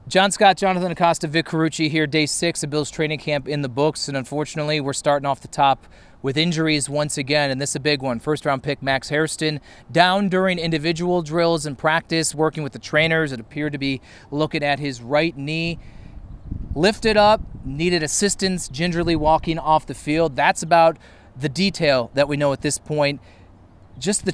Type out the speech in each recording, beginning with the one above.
John Scott, Jonathan Acosta, Vic Carucci here, day 6 of Bills training camp in the books, and unfortunately we're starting off the top with injuries once again, and this is a big one. First-round pick Max Hairston down during individual drills and practice, working with the trainers. It appeared to be looking at his right knee. Lifted up, needed assistance, gingerly walking off the field. That's about the detail that we know at this point. Just the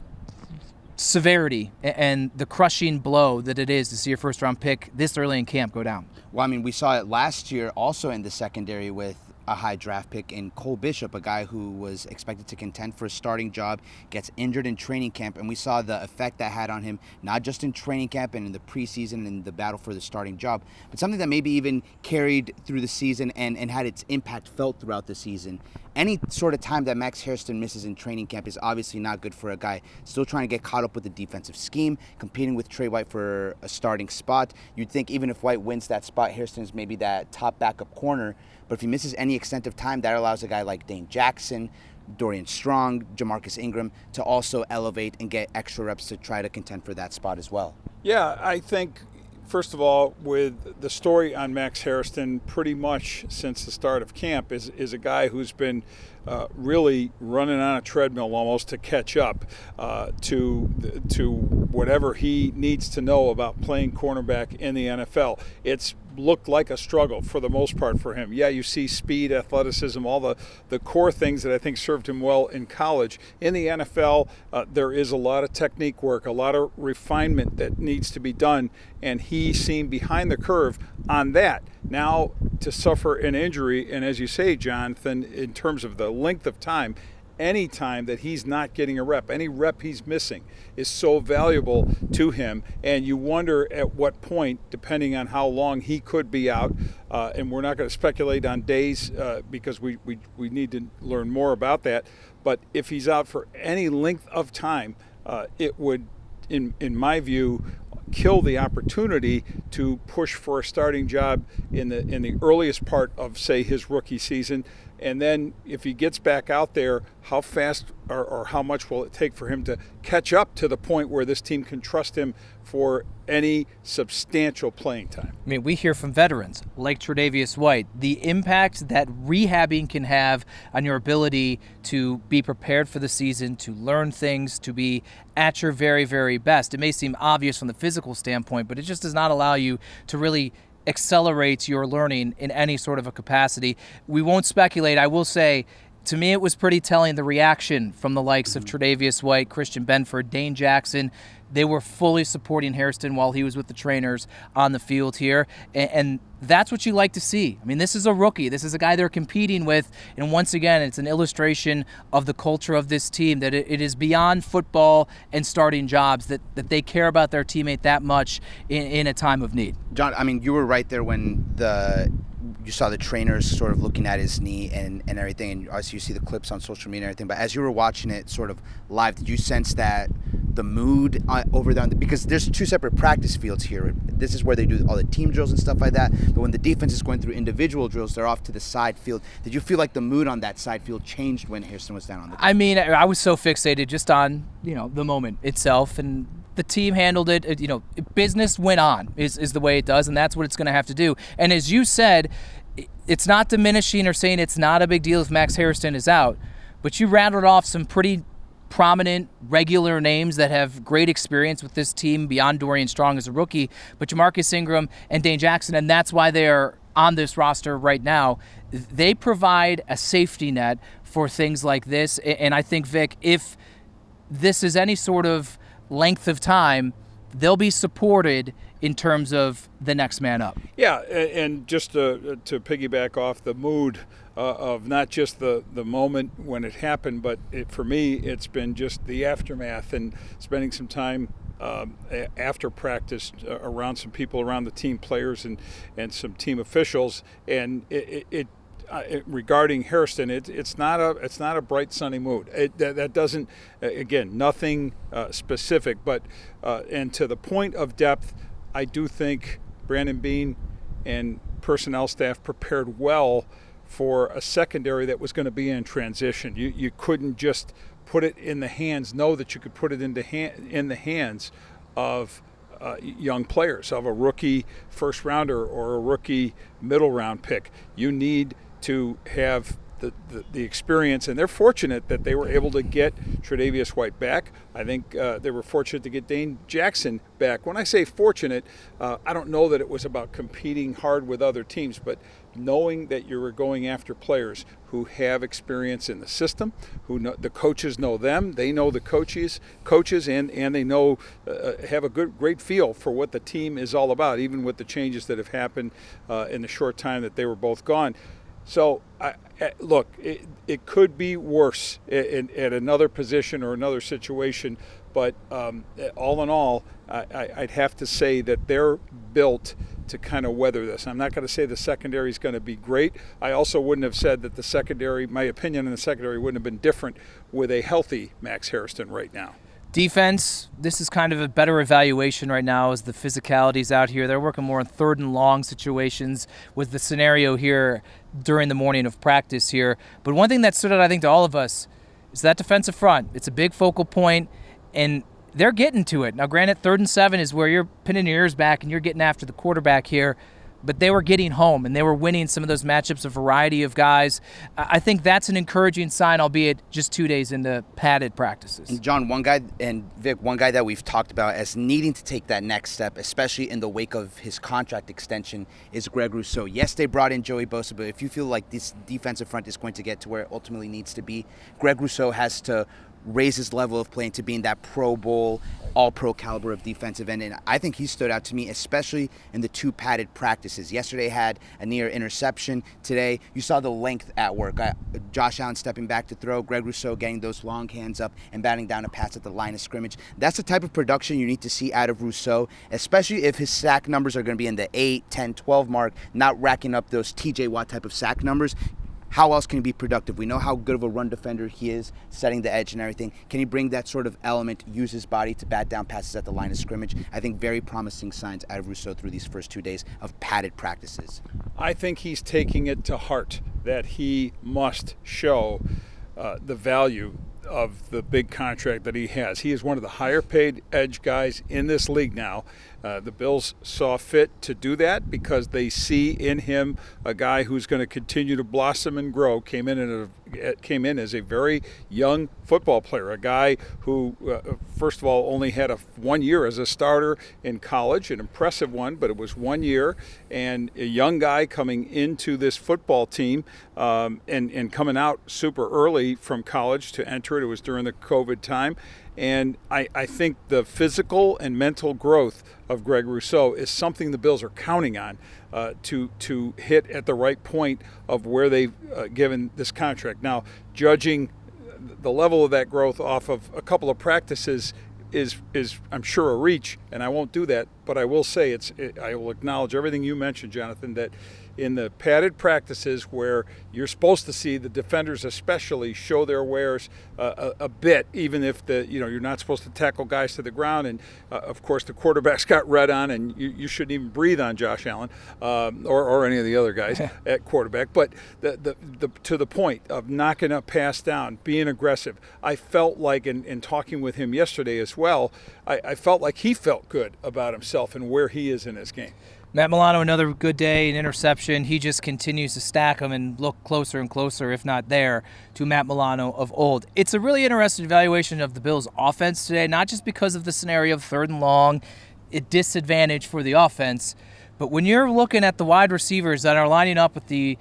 severity and the crushing blow that it is to see your first-round pick this early in camp go down. Well, I mean, we saw it last year also in the secondary with a high draft pick in Cole Bishop, a guy who was expected to contend for a starting job, gets injured in training camp, and we saw the effect that had on him, not just in training camp and in the preseason and in the battle for the starting job, but something that maybe even carried through the season and had its impact felt throughout the season. Any sort of time that Max Hairston misses in training camp is obviously not good for a guy still trying to get caught up with the defensive scheme, competing with Trey White for a starting spot. You'd think even if White wins that spot, Hairston's maybe that top backup corner. But if he misses any extent of time, that allows a guy like Dane Jackson, Dorian Strong, Jamarcus Ingram to also elevate and get extra reps to try to contend for that spot as well. Yeah, I think, first of all, with the story on Max Hairston pretty much since the start of camp is a guy who's been really running on a treadmill almost to catch up to whatever he needs to know about playing cornerback in the NFL. It's looked like a struggle for the most part for him. Yeah, you see speed, athleticism, all the core things that I think served him well in college. In the NFL, there is a lot of technique work, a lot of refinement that needs to be done, and he seemed behind the curve on that. Now, to suffer an injury, and as you say, Jonathan, in terms of the length of time, any time that he's not getting a rep, any rep he's missing is so valuable to him. And you wonder at what point, depending on how long he could be out, and we're not going to speculate on days because we need to learn more about that. But if he's out for any length of time, it would, in my view, kill the opportunity to push for a starting job in the earliest part of, say, his rookie season. And then if he gets back out there, how fast or how much will it take for him to catch up to the point where this team can trust him for any substantial playing time? I mean, we hear from veterans like tre'davious White, the impact that rehabbing can have on your ability to be prepared for the season, to learn things, to be at your very, very best. It may seem obvious from the physical standpoint, but it just does not allow you to really accelerate your learning in any sort of a capacity. We won't speculate. I will say, to me, it was pretty telling, the reaction from the likes of tre'davious White, Christian Benford, Dane Jackson. They were fully supporting Hairston while he was with the trainers on the field here, and that's what you like to see. I mean, this is a rookie. This is a guy they're competing with, and once again, it's an illustration of the culture of this team, that it is beyond football and starting jobs, that they care about their teammate that much in a time of need. John, I mean, you were right there when you saw the trainers sort of looking at his knee and everything, and obviously you see the clips on social media and everything, but as you were watching it sort of live, did you sense that the mood over there, because there's 2 separate practice fields here. This is where they do all the team drills and stuff like that, but when the defense is going through individual drills, they're off to the side field. Did you feel like the mood on that side field changed when Hairston was down on the field? I mean, I was so fixated just on, the moment itself, and the team handled it. Business went on is the way it does, and that's what it's going to have to do. And as you said, it's not diminishing or saying it's not a big deal if Max Hairston is out, but you rattled off some pretty prominent, regular names that have great experience with this team beyond Dorian Strong as a rookie, but Jamarcus Ingram and Dane Jackson, and that's why they are on this roster right now. They provide a safety net for things like this, and I think, Vic, if this is any sort of length of time, they'll be supported in terms of the next man up. Yeah, and just to piggyback off the mood of not just the moment when it happened, but for me, it's been just the aftermath and spending some time after practice around some people around the team, players and some team officials, and regarding Hairston, it's not a bright sunny mood. That doesn't, again, nothing specific, but and to the point of depth, I do think Brandon Beane and personnel staff prepared well for a secondary that was going to be in transition. You couldn't just put it in the hands, know that you could put it in the hands of young players, of a rookie first rounder or a rookie middle round pick. You need to have the experience, and they're fortunate that they were able to get Tre'davious White back. I think they were fortunate to get Dane Jackson back. When I say fortunate, I don't know that it was about competing hard with other teams, but knowing that you were going after players who have experience in the system, who know, the coaches know them, they know the coaches, and they know have a great feel for what the team is all about, even with the changes that have happened in the short time that they were both gone. So, look, it could be worse at another position or another situation, but all in all, I'd have to say that they're built to kind of weather this. I'm not going to say the secondary is going to be great. I also wouldn't have said that the secondary, my opinion on the secondary wouldn't have been different with a healthy Max Hairston right now. Defense, this is kind of a better evaluation right now as the physicality's out here. They're working more in third and long situations with the scenario here during the morning of practice here. But one thing that stood out, I think, to all of us is that defensive front. It's a big focal point, and they're getting to it. Now, granted, 3rd and 7 is where you're pinning your ears back and you're getting after the quarterback here. But they were getting home, and they were winning some of those matchups, a variety of guys. I think that's an encouraging sign, albeit just 2 days into padded practices. And John, one guy, and Vic, one guy that we've talked about as needing to take that next step, especially in the wake of his contract extension, is Greg Russo. Yes, they brought in Joey Bosa, but if you feel like this defensive front is going to get to where it ultimately needs to be, Greg Russo has to raise his level of playing to being that Pro Bowl, all-pro caliber of defensive end. And I think he stood out to me, especially in the 2 padded practices. Yesterday had a near interception. Today, you saw the length at work. Josh Allen stepping back to throw, Greg Rousseau getting those long hands up and batting down a pass at the line of scrimmage. That's the type of production you need to see out of Rousseau, especially if his sack numbers are going to be in the 8, 10, 12 mark, not racking up those TJ Watt type of sack numbers. How else can he be productive? We know how good of a run defender he is, setting the edge and everything. Can he bring that sort of element, use his body to bat down passes at the line of scrimmage? I think very promising signs out of Rousseau through these first 2 days of padded practices. I think he's taking it to heart that he must show the value of the big contract that he has. He is one of the higher paid edge guys in this league now. The Bills saw fit to do that because they see in him a guy who's going to continue to blossom and grow. Came in as a very young football player, a guy who, first of all, only had 1 year as a starter in college, an impressive one, but it was 1 year, and a young guy coming into this football team and coming out super early from college to enter it. It was during the COVID time. And I think the physical and mental growth of Greg Rousseau is something the Bills are counting on to hit at the right point of where they've given this contract. Now, judging the level of that growth off of a couple of practices is I'm sure a reach, and I won't do that, but I will say I will acknowledge everything you mentioned, Jonathan, that in the padded practices where you're supposed to see the defenders especially show their wares a bit, even if you're not supposed to tackle guys to the ground, and of course the quarterback's got red on, and you shouldn't even breathe on Josh Allen or any of the other guys at quarterback. But to the point of knocking a pass down, being aggressive, I felt like in talking with him yesterday as well, I felt like he felt good about himself and where he is in his game. Matt Milano, another good day, an interception. He just continues to stack them and look closer and closer, if not there, to Matt Milano of old. It's a really interesting evaluation of the Bills' offense today, not just because of the scenario of 3rd and long, a disadvantage for the offense, but when you're looking at the wide receivers that are lining up with the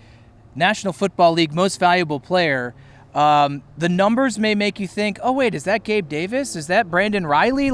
National Football League most valuable player, the numbers may make you think, oh, wait, is that Gabe Davis? Is that Brandon Riley?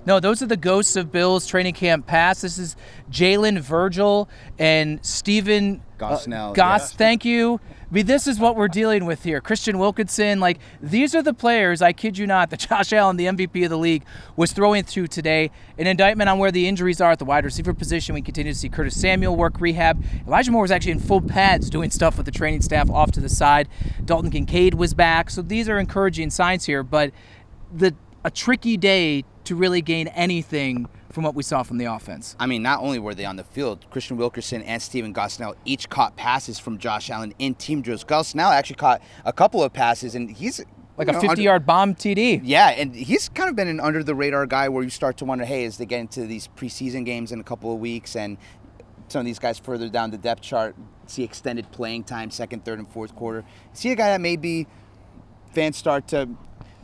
No, those are the ghosts of Bills training camp past. This is Jalen Virgil and Stephen Gosnell. Goss, thank you. I mean, this is what we're dealing with here. Christian Wilkinson, these are the players, I kid you not, that Josh Allen, the MVP of the league, was throwing through today. An indictment on where the injuries are at the wide receiver position. We continue to see Curtis Samuel work rehab. Elijah Moore was actually in full pads doing stuff with the training staff off to the side. Dalton Kincaid was back. So these are encouraging signs here, but a tricky day to really gain anything from what we saw from the offense. I mean, not only were they on the field, Christian Wilkerson and Stephen Gosnell each caught passes from Josh Allen in team drills. Gosnell actually caught a couple of passes, and he's Like a 50-yard bomb TD. Yeah, and he's kind of been an under-the-radar guy where you start to wonder, hey, as they get into these preseason games in a couple of weeks and some of these guys further down the depth chart see extended playing time, second, third, and fourth quarter. Is he a guy that maybe fans start to...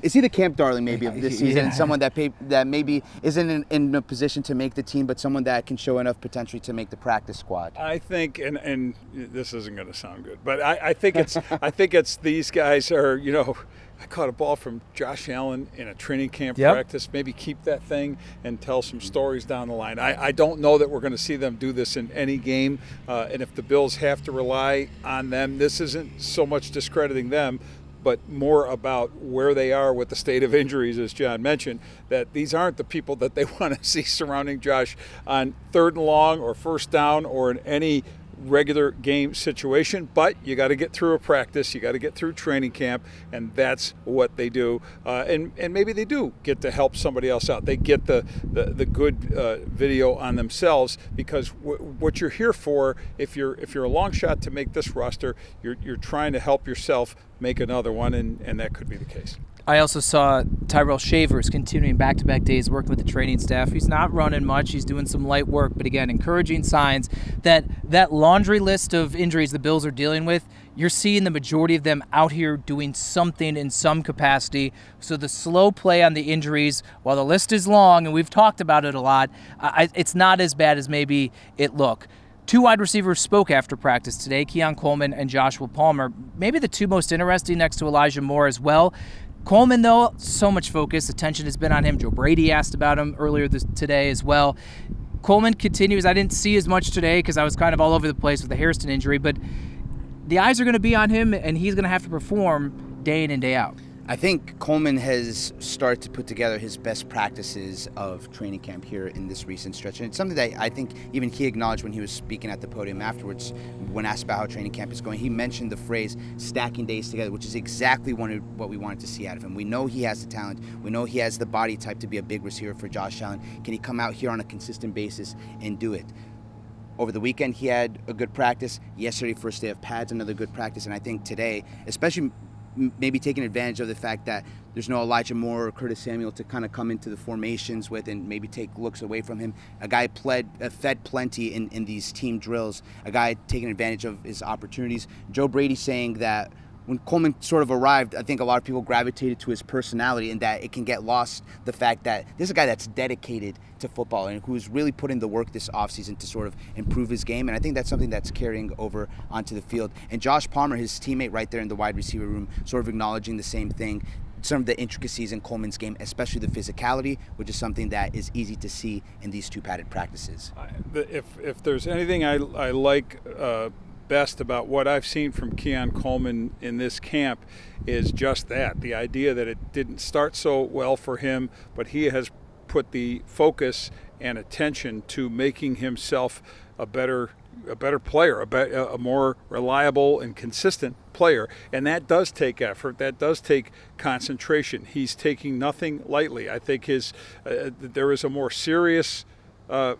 Is he the camp darling maybe of this season? And someone that maybe isn't in a position to make the team, but someone that can show enough potentially to make the practice squad? I think, and this isn't going to sound good, but I think it's these guys are, you know, I caught a ball from Josh Allen in a training camp practice. Maybe keep that thing and tell some stories down the line. I don't know that we're going to see them do this in any game. And if the Bills have to rely on them, this isn't so much discrediting them, but more about where they are with the state of injuries, as John mentioned, that these aren't the people that they want to see surrounding Josh on third and long or first down or in any regular game situation. But you got to get through a practice, you got to get through training camp, and that's what they do. And maybe they do get to help somebody else out. They get the good video on themselves, because what you're here for, if you're a long shot to make this roster, you're trying to help yourself make another one, and that could be the case. I also saw Tyrell Shavers continuing back-to-back days working with the training staff. He's not running much. He's doing some light work, but again, encouraging signs that laundry list of injuries the Bills are dealing with, you're seeing the majority of them out here doing something in some capacity. So the slow play on the injuries, while the list is long, and we've talked about it a lot, it's not as bad as maybe it looked. Two wide receivers spoke after practice today, Keon Coleman and Joshua Palmer. Maybe the two most interesting, next to Elijah Moore as well. Coleman, though, so much focus. Attention has been on him. Joe Brady asked about him earlier today as well. Coleman continues. I didn't see as much today because I was kind of all over the place with the Hairston injury, but the eyes are going to be on him, and he's going to have to perform day in and day out. I think Coleman has started to put together his best practices of training camp here in this recent stretch. And it's something that I think even he acknowledged when he was speaking at the podium afterwards, when asked about how training camp is going. He mentioned the phrase stacking days together, which is exactly what we wanted to see out of him. We know he has the talent. We know he has the body type to be a big receiver for Josh Allen. Can he come out here on a consistent basis and do it? Over the weekend, he had a good practice. Yesterday, first day of pads, another good practice. And I think today, especially maybe taking advantage of the fact that there's no Elijah Moore or Curtis Samuel to kind of come into the formations with and maybe take looks away from him. A guy fed plenty in these team drills, a guy taking advantage of his opportunities. Joe Brady saying that when Coleman sort of arrived, I think a lot of people gravitated to his personality, and that it can get lost the fact that this is a guy that's dedicated to football and who's really put in the work this offseason to sort of improve his game. And I think that's something that's carrying over onto the field. And Josh Palmer, his teammate right there in the wide receiver room, sort of acknowledging the same thing. Some of the intricacies in Coleman's game, especially the physicality, which is something that is easy to see in these two padded practices. If there's anything I like best about what I've seen from Keon Coleman in this camp is just that, the idea that it didn't start so well for him, but he has put the focus and attention to making himself a better player, a more reliable and consistent player. And that does take effort. That does take concentration. He's taking nothing lightly. I think there is a more serious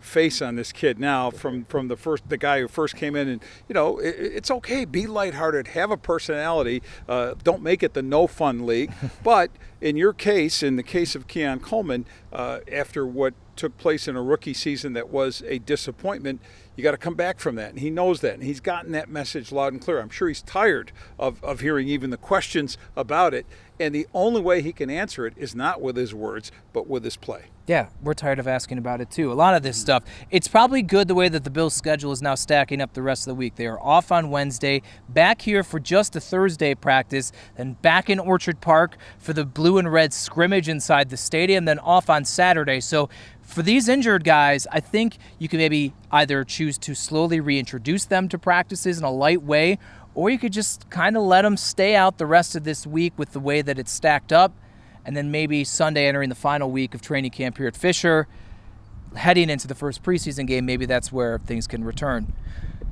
face on this kid now from the guy who first came in. And it's okay, be lighthearted, have a personality, don't make it the no fun league. But in your case, in the case of Keon Coleman, after what took place in a rookie season that was a disappointment, you got to come back from that, and he knows that, and he's gotten that message loud and clear. I'm sure he's tired of hearing even the questions about it, and the only way he can answer it is not with his words, but with his play. Yeah, we're tired of asking about it too. A lot of this stuff. It's probably good the way that the Bills' schedule is now stacking up the rest of the week. They are off on Wednesday, back here for just a Thursday practice, then back in Orchard Park for the blue and red scrimmage inside the stadium, then off on Saturday. So for these injured guys, I think you can maybe either choose to slowly reintroduce them to practices in a light way, or you could just kind of let them stay out the rest of this week with the way that it's stacked up, and then maybe Sunday entering the final week of training camp here at Fisher, heading into the first preseason game, maybe that's where things can return.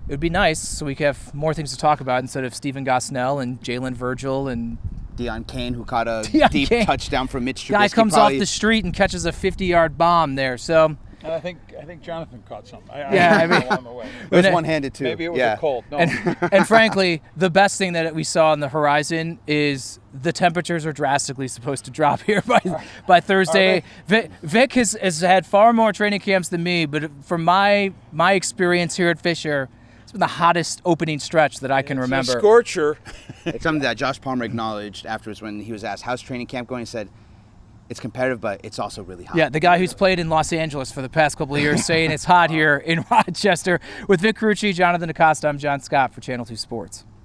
It would be nice so we could have more things to talk about instead of Stephen Gosnell and Jalen Virgil and Deion Kane, who caught a deep touchdown from Mitch Trubisky. Guy comes off the street and catches a 50-yard bomb there. So And I think Jonathan caught something. I mean, along the way. It was one-handed too. Maybe it was a cold. No. And frankly, the best thing that we saw on the horizon is the temperatures are drastically supposed to drop here by Thursday. Vic has had far more training camps than me, but from my experience here at Fisher, it's been the hottest opening stretch that I can remember. It's a scorcher. It's something that Josh Palmer acknowledged afterwards when he was asked, how's training camp going? He said, it's competitive, but it's also really hot. Yeah, the guy who's played in Los Angeles for the past couple of years saying it's hot here in Rochester. With Vic Carucci, Jonathan Acosta, I'm John Scott for Channel 2 Sports.